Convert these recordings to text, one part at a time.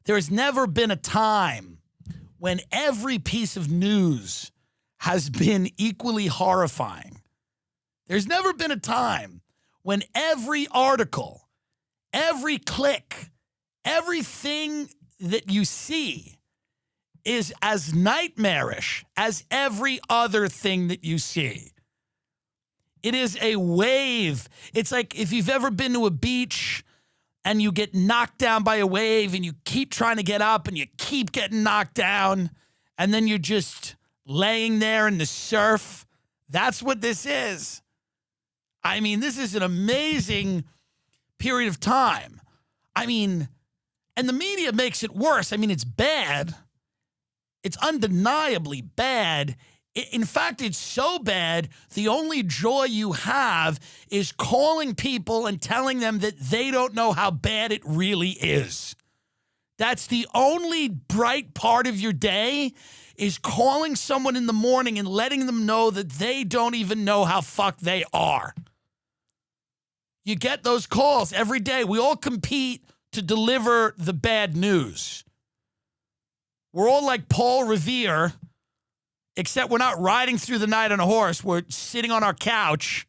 There has never been a time when every piece of news has been equally horrifying. There's never been a time when every article, every click, everything that you see is as nightmarish as every other thing that you see. It is a wave. It's like if you've ever been to a beach and you get knocked down by a wave and you keep trying to get up and you keep getting knocked down and then you're just laying there in the surf. That's what this is. I mean, this is an amazing period of time. I mean, and the media makes it worse. I mean, it's bad. It's undeniably bad. In fact, it's so bad, the only joy you have is calling people and telling them that they don't know how bad it really is. That's the only bright part of your day, is calling someone in the morning and letting them know that they don't even know how fucked they are. You get those calls every day. We all compete to deliver the bad news. We're all like Paul Revere, except we're not riding through the night on a horse. We're sitting on our couch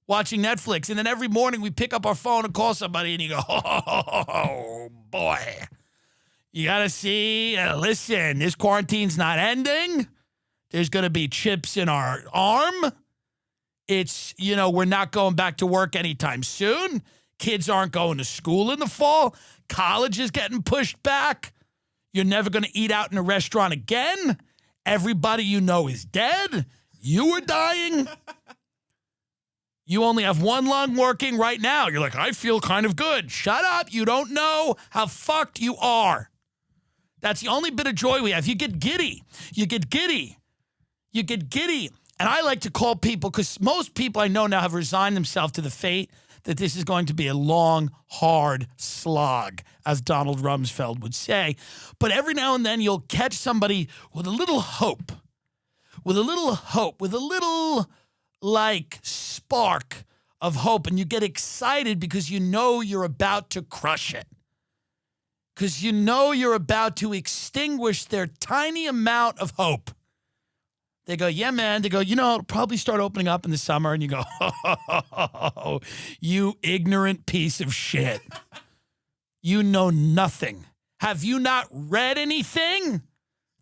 watching Netflix. And then every morning we pick up our phone and call somebody and you go, oh, boy. You got to see, listen, this quarantine's not ending. There's going to be chips in our arm. It's, we're not going back to work anytime soon. Kids aren't going to school in the fall. College is getting pushed back. You're never going to eat out in a restaurant again. Everybody you know is dead. You are dying. You only have one lung working right now. You're like, I feel kind of good. Shut up. You don't know how fucked you are. That's the only bit of joy we have. You get giddy. You get giddy. You get giddy. And I like to call people, because most people I know now have resigned themselves to the fate that this is going to be a long, hard slog, as Donald Rumsfeld would say. But every now and then you'll catch somebody with a little hope, with a little like spark of hope. And you get excited because you know you're about to crush it. Because you know you're about to extinguish their tiny amount of hope. They go, yeah, man. They go, it'll probably start opening up in the summer. And you go, oh, you ignorant piece of shit. You know nothing. Have you not read anything?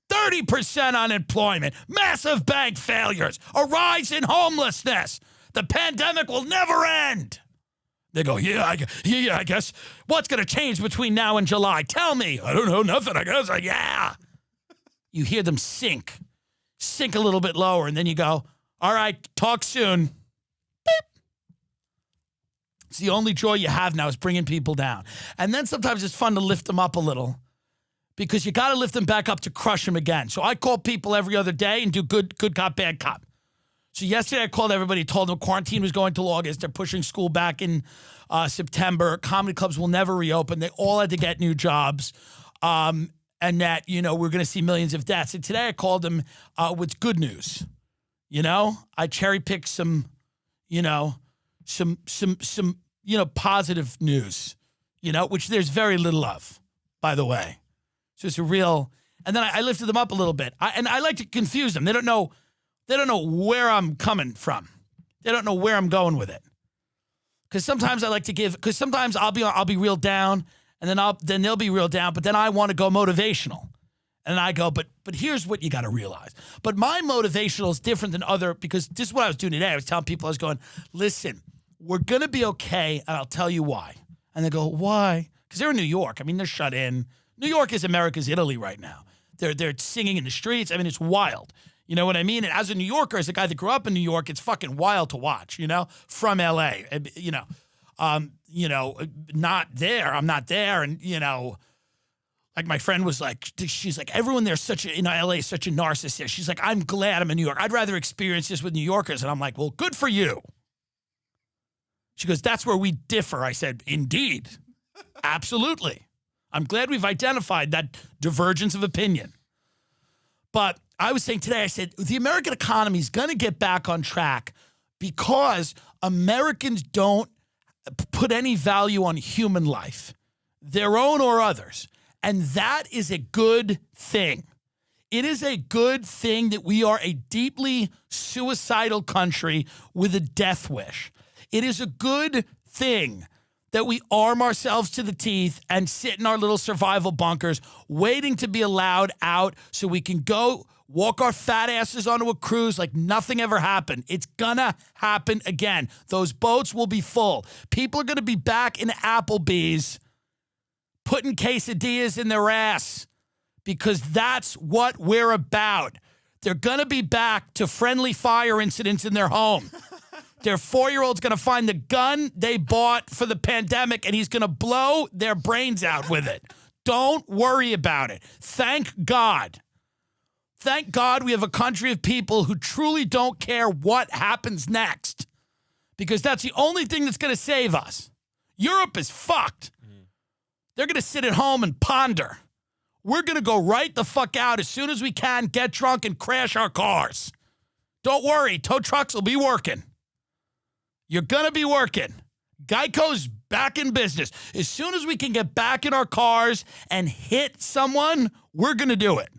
30% unemployment, massive bank failures, a rise in homelessness. The pandemic will never end. They go, yeah, I guess. What's going to change between now and July? Tell me. I don't know, nothing, I guess. Yeah. You hear them sink a little bit lower, and then you go, all right, talk soon. Beep. It's the only joy you have now is bringing people down. And then sometimes it's fun to lift them up a little, because you got to lift them back up to crush them again. So I call people every other day and do good cop, bad cop. So yesterday I called everybody, told them quarantine was going till August. They're pushing school back in September. Comedy clubs will never reopen. They all had to get new jobs. And that, we're going to see millions of deaths. And today I called them with good news. I cherry picked some positive news, which there's very little of, by the way. So it's a real, and then I lifted them up a little bit. And I like to confuse them. They don't know where I'm coming from. They don't know where I'm going with it. Because sometimes I like to because sometimes I'll be real down, and then they'll be real down, but then I want to go motivational. And I go, but here's what you got to realize. But my motivational is different than because this is what I was doing today. I was telling people, I was going, listen, we're going to be okay, and I'll tell you why. And they go, why? Because they're in New York. I mean, they're shut in. New York is America's Italy right now. They're singing in the streets. I mean, it's wild. You know what I mean? And as a New Yorker, as a guy that grew up in New York, it's fucking wild to watch, from LA, not there. I'm not there. And, like my friend was like, she's like, everyone there's LA is such a narcissist. She's like, I'm glad I'm in New York. I'd rather experience this with New Yorkers. And I'm like, well, good for you. She goes, that's where we differ. I said, indeed. Absolutely. I'm glad we've identified that divergence of opinion. But I was saying today, I said, the American economy is going to get back on track because Americans don't put any value on human life, their own or others. And that is a good thing. It is a good thing that we are a deeply suicidal country with a death wish. It is a good thing that we arm ourselves to the teeth and sit in our little survival bunkers waiting to be allowed out so we can go walk our fat asses onto a cruise like nothing ever happened. It's gonna happen again. Those boats will be full. People are gonna be back in Applebee's putting quesadillas in their ass because that's what we're about. They're gonna be back to friendly fire incidents in their home. Their 4-year-old's going to find the gun they bought for the pandemic, and he's going to blow their brains out with it. Don't worry about it. Thank God. Thank God we have a country of people who truly don't care what happens next, because that's the only thing that's going to save us. Europe is fucked. They're going to sit at home and ponder. We're going to go right the fuck out as soon as we can, get drunk, and crash our cars. Don't worry. Tow trucks will be working. You're going to be working. Geico's back in business. As soon as we can get back in our cars and hit someone, we're going to do it.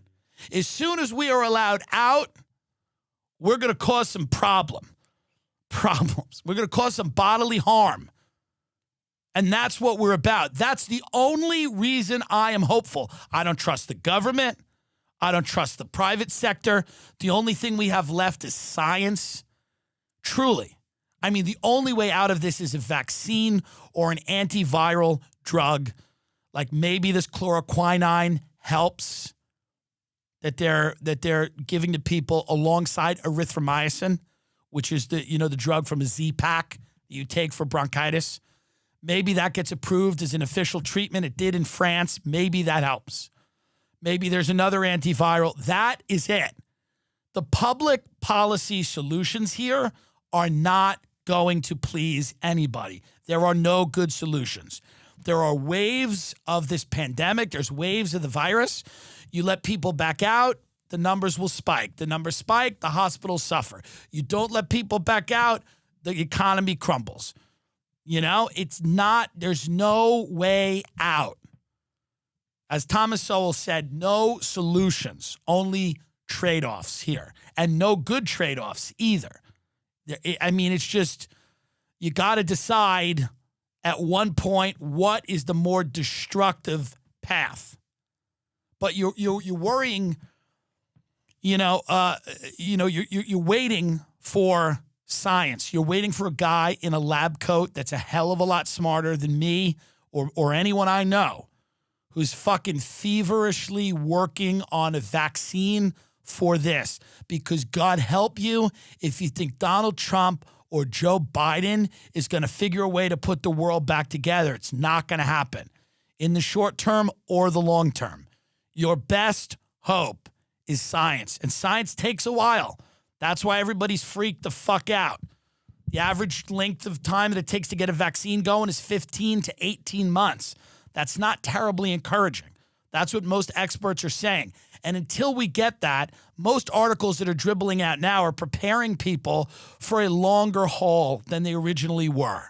As soon as we are allowed out, we're going to cause some problems. We're going to cause some bodily harm. And that's what we're about. That's the only reason I am hopeful. I don't trust the government. I don't trust the private sector. The only thing we have left is science. Truly. I mean, the only way out of this is a vaccine or an antiviral drug. Like maybe this chloroquine helps that they're giving to people alongside erythromycin, which is the drug from a Z-Pack that you take for bronchitis. Maybe that gets approved as an official treatment. It did in France. Maybe that helps. Maybe there's another antiviral. That is it. The public policy solutions here are not going to please anybody. There are no good solutions. There are waves of this pandemic. There's waves of the virus. You let people back out, the numbers will spike. The numbers spike, the hospitals suffer. You don't let people back out, the economy crumbles. There's no way out. As Thomas Sowell said, no solutions, only trade-offs here. And no good trade-offs either. I mean, it's just, you got to decide at one point what is the more destructive path. But you're worrying, you're waiting for science. You're waiting for a guy in a lab coat that's a hell of a lot smarter than me or anyone I know who's fucking feverishly working on a vaccine for this, because God help you if you think Donald Trump or Joe Biden is going to figure a way to put the world back together. It's not going to happen in the short term or the long term. Your best hope is science, and science takes a while. That's why everybody's freaked the fuck out. The average length of time that it takes to get a vaccine going is 15 to 18 months. That's not terribly encouraging. That's what most experts are saying. And until we get that, most articles that are dribbling out now are preparing people for a longer haul than they originally were.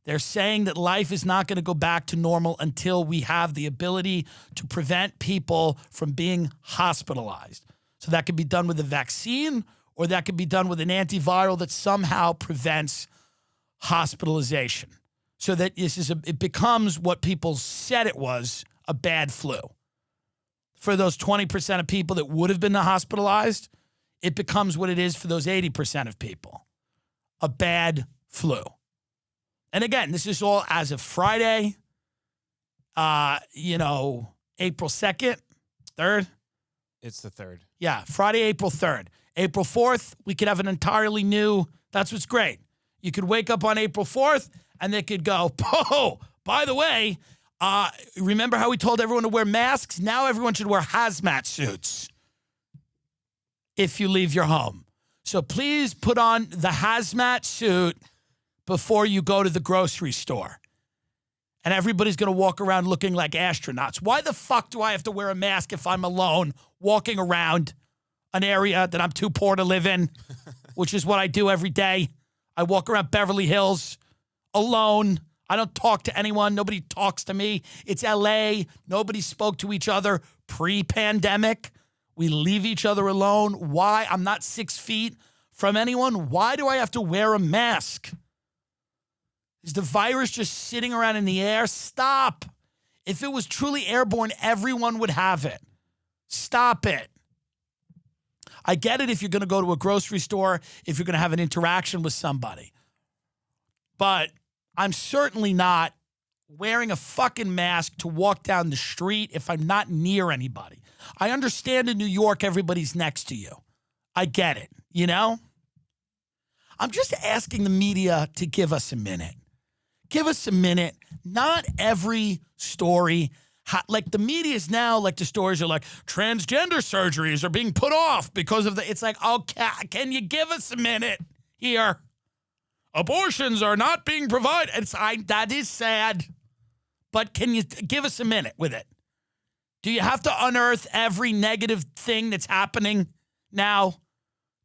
They're saying that life is not going to go back to normal until we have the ability to prevent people from being hospitalized. So that could be done with a vaccine, or that could be done with an antiviral that somehow prevents hospitalization. So that it becomes what people said it was, a bad flu. For those 20% of people that would have been hospitalized, it becomes what it is for those 80% of people, a bad flu. And again, this is all as of Friday, April 2nd, 3rd. It's the 3rd. Yeah, Friday, April 3rd. April 4th, we could have an entirely new, that's what's great. You could wake up on April 4th and they could go, oh, by the way, remember how we told everyone to wear masks? Now everyone should wear hazmat suits if you leave your home. So please put on the hazmat suit before you go to the grocery store. And everybody's going to walk around looking like astronauts. Why the fuck do I have to wear a mask if I'm alone walking around an area that I'm too poor to live in, which is what I do every day? I walk around Beverly Hills alone. I don't talk to anyone. Nobody talks to me. It's LA. Nobody spoke to each other pre-pandemic. We leave each other alone. Why? I'm not 6 feet from anyone. Why do I have to wear a mask? Is the virus just sitting around in the air? Stop. If it was truly airborne, everyone would have it. Stop it. I get it if you're going to go to a grocery store, if you're going to have an interaction with somebody. But I'm certainly not wearing a fucking mask to walk down the street if I'm not near anybody. I understand in New York, everybody's next to you. I get it, you know? I'm just asking the media to give us a minute. Give us a minute. Not every story, like the media is now, like the stories are like, transgender surgeries are being put off because of the, it's like, okay, can you give us a minute here? Abortions are not being provided. That is sad, but can you give us a minute with it? Do you have to unearth every negative thing that's happening now?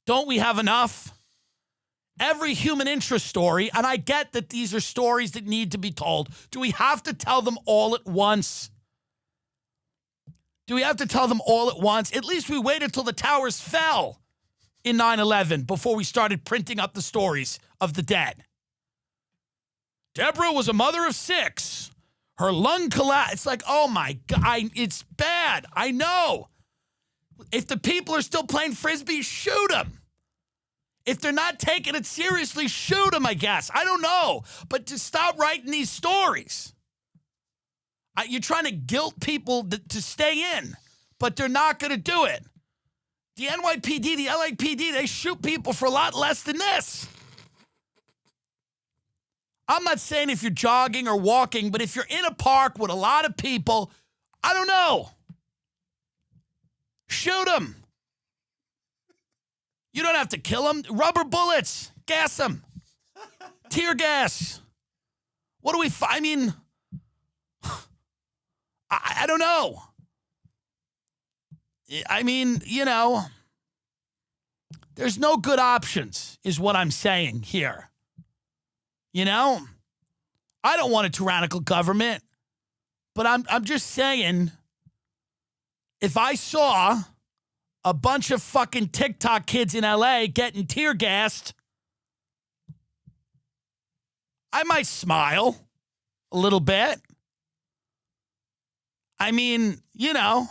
Don't we have enough? Every human interest story, and I get that these are stories that need to be told. Do we have to tell them all at once? Do we have to tell them all at once? At least we waited till the towers fell in 9/11 before we started printing up the stories of the dead. Deborah was a mother of 6. Her lung collapsed. It's like, oh my God, it's bad. I know. If the people are still playing Frisbee, shoot them. If they're not taking it seriously, shoot them, I guess. I don't know. But to stop writing these stories. You're trying to guilt people to stay in, but they're not going to do it. The NYPD, the LAPD, they shoot people for a lot less than this. I'm not saying if you're jogging or walking, but if you're in a park with a lot of people, I don't know. Shoot them. You don't have to kill them. Rubber bullets. Gas them. Tear gas. What do we I mean, I don't know. I mean, you know, there's no good options is what I'm saying here. You know, I don't want a tyrannical government, but I'm just saying, if I saw a bunch of fucking TikTok kids in LA getting tear gassed, I might smile a little bit. I mean, you know,